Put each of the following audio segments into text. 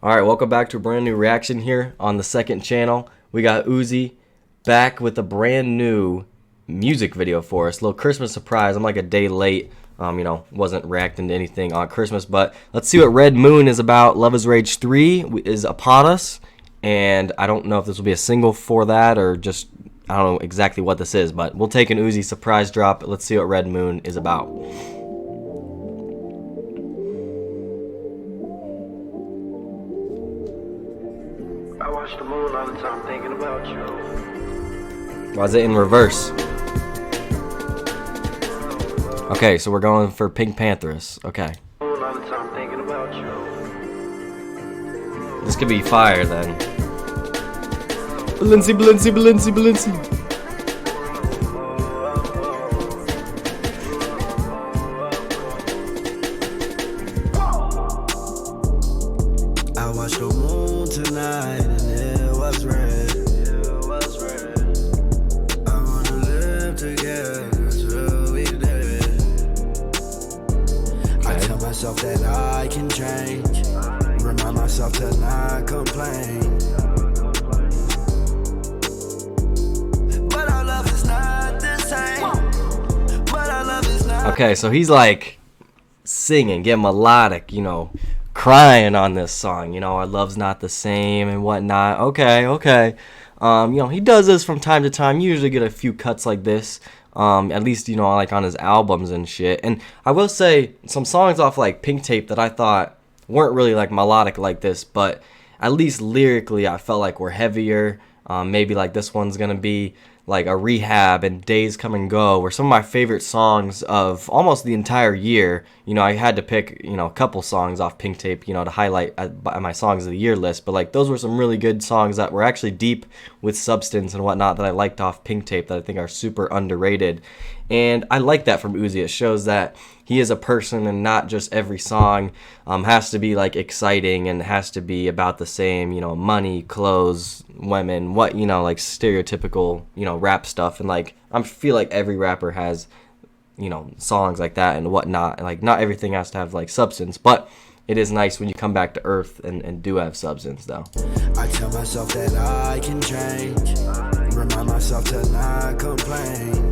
Alright, welcome back to a brand new reaction here on the second channel. We got Uzi back with a brand new music video for us. Little Christmas surprise. I'm like a day late. Wasn't reacting to anything on Christmas, but let's see what Red Moon is about. Love is Rage 3 is upon us, and I don't know if this will be a single for that or just, I don't know exactly what this is, but we'll take an Uzi surprise drop. Let's see what Red Moon is about. I watch the moon all the time thinking about you. Why is it in reverse? Okay, so we're going for Pink Pantheress. Okay. Moon all the time thinking about you. This could be fire then. Balenci, Balenci, Balenci, Balenci. I watched the moon tonight and it was red. I wanna live together till we dead. I tell myself that I can change. Remind myself to not complain. But our love is not the same. But our love is not. Okay, so he's like singing, getting melodic, crying on this song. Our love's not the same and whatnot. Okay. He does this from time to time. You usually get a few cuts like this. At least, like on his albums and shit. And I will say some songs off like Pink Tape that I thought weren't really like melodic like this, but at least lyrically I felt like we're heavier. Maybe like this one's gonna be like a Rehab and Days Come and Go were some of my favorite songs of almost the entire year. I had to pick a couple songs off Pink Tape to highlight at my songs of the year list, but like those were some really good songs that were actually deep with substance and whatnot that I liked off Pink Tape that I think are super underrated. And I like that from Uzi. It shows that he is a person and not just every song has to be like exciting and has to be about the same, money, clothes, women, like stereotypical, rap stuff. And like I feel like every rapper has, songs like that and whatnot. Like not everything has to have like substance, but it is nice when you come back to earth and do have substance though. I tell myself that I can change. Remind myself to not complain.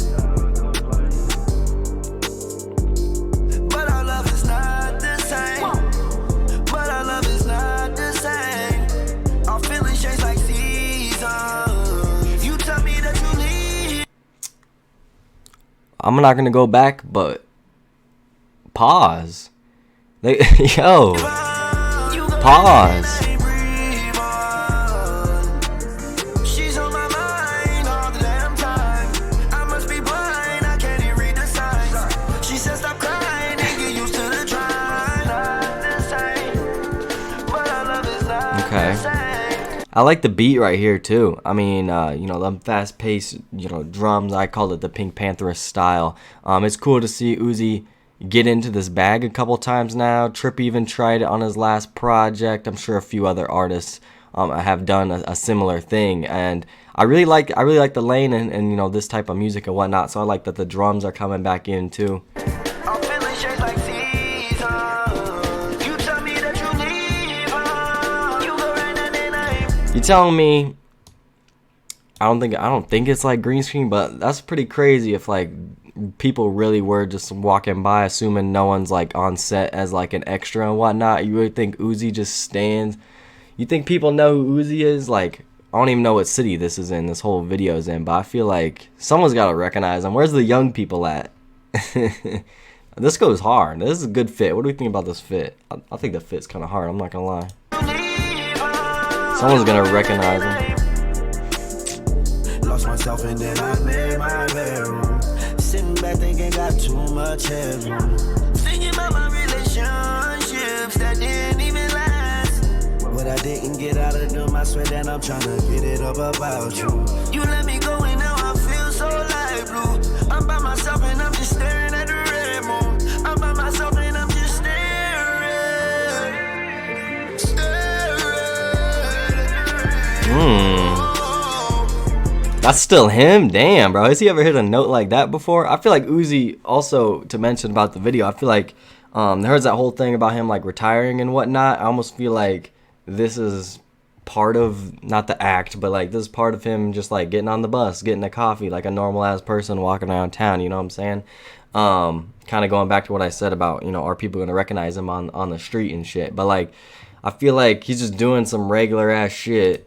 I'm not gonna go back, but pause. Yo, pause. Okay. I like the beat right here too. I mean, them fast-paced, drums. I call it the Pink Pantheress style. It's cool to see Uzi get into this bag a couple times now. Trip even tried it on his last project. I'm sure a few other artists have done a similar thing, and I really like the lane and this type of music and whatnot. So I like that the drums are coming back in too. You telling me I don't think it's like green screen, but that's pretty crazy if like people really were just walking by assuming no one's like on set as like an extra and whatnot. You really think Uzi just stands? You think people know who Uzi is? Like, I don't even know what city this whole video is in, but I feel like someone's got to recognize him. Where's the young people at? This goes hard. This is a good fit. What do we think about this fit? I think the fit's kind of hard, I'm not gonna lie. Someone's gonna recognize him. Lost myself and then I made my bedroom. Sitting back thinking got too much headroom. Thinking about my relationships that didn't even last. What I didn't get out of them, I swear that I'm trying to get it up about you. You let me go and now I feel so light blue. I'm by myself and I'm just staring at the red moon. I'm by myself and I'm just staring. That's still him? Damn, bro. Has he ever hit a note like that before? I feel like Uzi, also to mention about the video, I feel like there's that whole thing about him like retiring and whatnot. I almost feel like this is part of, not the act, but like this is part of him just like getting on the bus, getting a coffee like a normal ass person walking around town, you know what I'm saying? Kind of going back to what I said about, you know, are people gonna recognize him on the street and shit? But like, I feel like he's just doing some regular ass shit,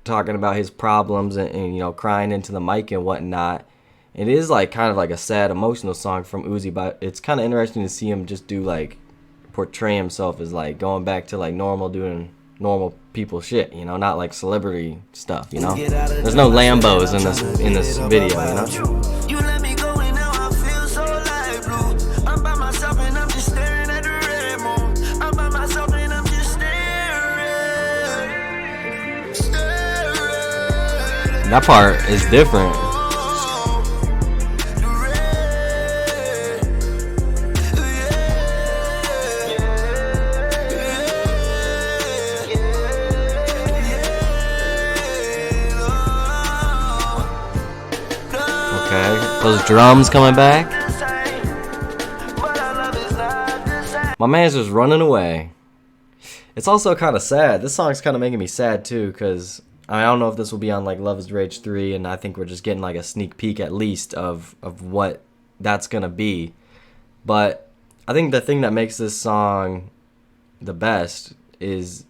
talking about his problems and you know, crying into the mic and whatnot. It is like kind of like a sad emotional song from Uzi, but it's kind of interesting to see him just do like portray himself as like going back to like normal, doing normal people shit, you know, not like celebrity stuff, you know. There's no Lambos in this video, you know. You let me go and now I feel so light blue. I'm by myself and I'm just staring at the red moon. I'm by myself and I'm just staring. That part is different. Okay, those drums coming back. My man's just running away. It's also kind of sad. This song's kind of making me sad too, because I don't know if this will be on like Love is Rage 3, and I think we're just getting like a sneak peek at least of what that's gonna be. But I think the thing that makes this song the best is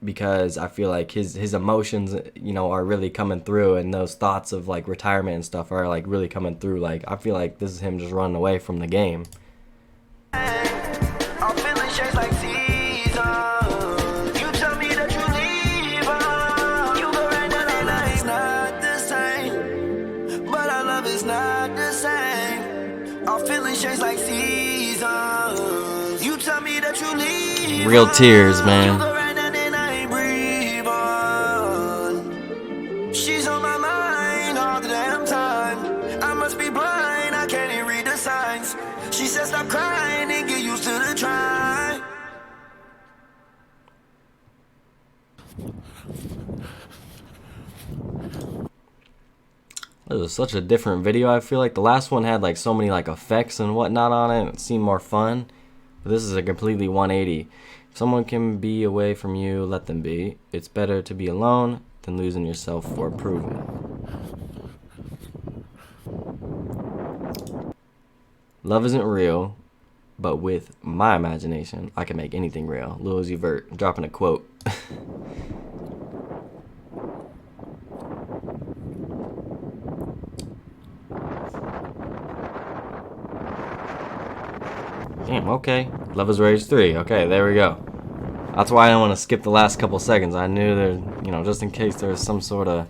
because I feel like his emotions, you know, are really coming through, and those thoughts of like retirement and stuff are like really coming through. Like, I feel like this is him just running away from the game. I'm feeling shapes like seasons. You tell me that you leave her. You go right down and it's not the same. But our love is not the same. I'm feeling shapes like seasons. You tell me that you leave her. Real tears, man. She's on my mind all the damn time. I must be blind, I can't even read the signs. She says stop crying and get used to the try. This is such a different video. I feel like the last one had like so many like effects and whatnot on it. It seemed more fun. But this is a completely 180. If someone can be away from you, let them be. It's better to be alone than losing yourself for approval. Love isn't real, but with my imagination, I can make anything real. Lil Uzi Vert, dropping a quote. Damn, okay. Love is Rage 3. Okay, there we go. That's why I didn't want to skip the last couple seconds. I knew there, you know, just in case there was some sort of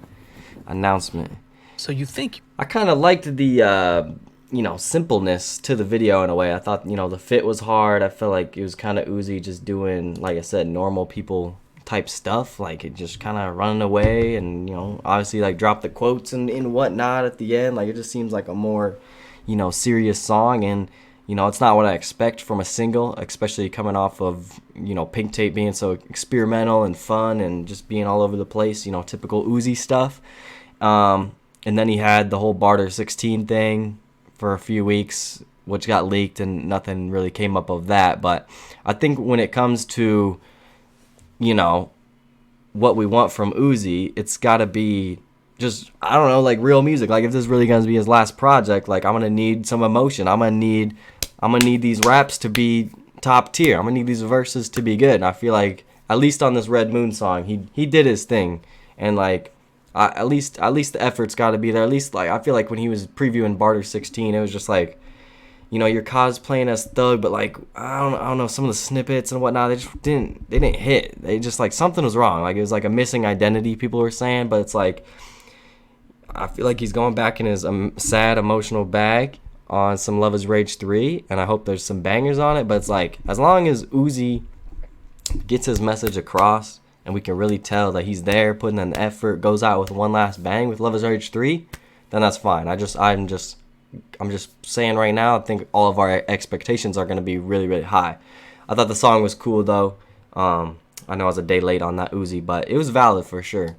announcement. So you think... I kind of liked the, you know, simpleness to the video in a way. I thought, you know, the fit was hard. I felt like it was kind of Uzi just doing, like I said, normal people type stuff. Like, it just kind of running away and, you know, obviously, like, drop the quotes and whatnot at the end. Like, it just seems like a more, you know, serious song. And, you know, it's not what I expect from a single, especially coming off of, you know, Pink Tape being so experimental and fun and just being all over the place, you know, typical Uzi stuff. And then he had the whole Barter 16 thing for a few weeks, which got leaked and nothing really came up of that. But I think when it comes to, you know, what we want from Uzi, it's got to be just, I don't know, like real music. Like, if this is really going to be his last project, like, I'm going to need some emotion. I'm going to need these raps to be top tier. I'm going to need these verses to be good. And I feel like, at least on this Red Moon song, he did his thing. And, like, at least the effort's got to be there. At least, like, I feel like when he was previewing Barter 16, it was just like, you know, you're cosplaying as Thug, but like, I don't know, some of the snippets and whatnot, they didn't hit. They just, like, something was wrong. Like, it was like a missing identity, people were saying. But it's like, I feel like he's going back in his sad emotional bag on some Love is Rage 3, and I hope there's some bangers on it. But it's like, as long as Uzi gets his message across and we can really tell that he's there, putting in the effort, goes out with one last bang with Love is Rage 3, then that's fine. I'm just saying right now, I think all of our expectations are going to be really, really high. I thought the song was cool, though. I know I was a day late on that Uzi, but it was valid for sure.